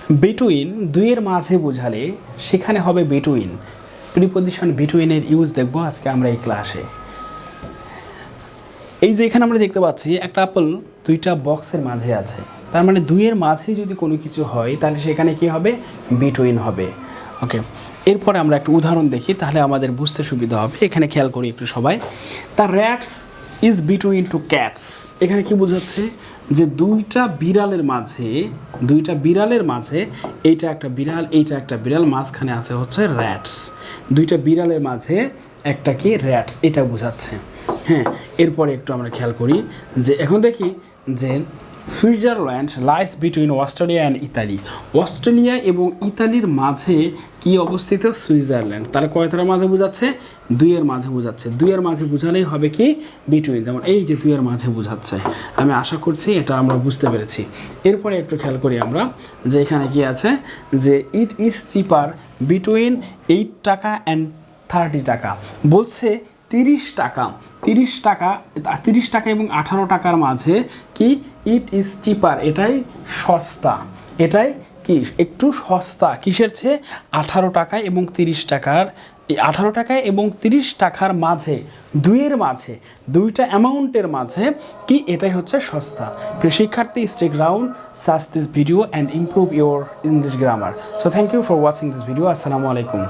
Between দুইয়ের মাঝে বোঝালে সেখানে হবে বিটুইন। প্রিপজিশন বিটুইনের ইউজ দেখব আজকে আমরা এই ক্লাসে। এই যে এখানে আমরা দেখতে পাচ্ছি একটা আপেল দুইটা বক্সের মাঝে আছে, তার মানে দুইয়ের মাঝে যদি কোনো কিছু হয় তাহলে সেখানে কি হবে? বিটুইন হবে। ওকে, এরপরে আমরা একটা উদাহরণ দেখি, তাহলে আমাদের বুঝতে সুবিধা হবে। এখানে খেয়াল করি একটু সবাই। The rats is between two cats. এখানে কি বোঝাচ্ছে? যে দুইটা বিড়ালের মাঝে এইটা একটা বিড়াল, এইটা একটা বিড়াল, মাঝখানে আছে হচ্ছে র্যাটস। দুইটা বিড়ালের মাঝে একটা কি? র্যাটস, এটা বোঝাচ্ছে। হ্যাঁ, এরপরে একটু আমরা খেয়াল করি যে এখন দেখি যে Switzerland lines between Australia and Italy. Australia এবং ইতালির মাঝে কি অবস্থিত? সুইজারল্যান্ড। তাহলে কয়টার মাঝে বোঝাচ্ছে? দুইয়ের মাঝে বোঝাচ্ছে। দুইয়ের মাঝে বোঝালেই হবে কি? বিটুইন। যেমন এই যে দুইয়ের মাঝে বোঝাচ্ছে। আমি আশা করছি এটা আমরা বুঝতে পেরেছি। এরপরে একটু খেয়াল করি আমরা যে এখানে কি আছে, যে ইট ইজ চিপার বিটুইন 8 টাকা অ্যান্ড 30 টাকা। বলছে 30 টাকা এবং 18 টাকার মাঝে কি? ইট ইজ চিপার, এটাই সস্তা। এটাই কি? একটু সস্তা। কিসের চেয়ে? 18 টাকা এবং 30 টাকার। এই 18 টাকা এবং 30 টাকার মাঝে, দুইয়ের মাঝে, দুইটা অ্যামাউন্টের মাঝে কি? এটাই হচ্ছে সস্তা। প্রিয় শিক্ষার্থী, stay ground, search this video and improve your English grammar. So thank you for watching this video. আসসালামু আলাইকুম।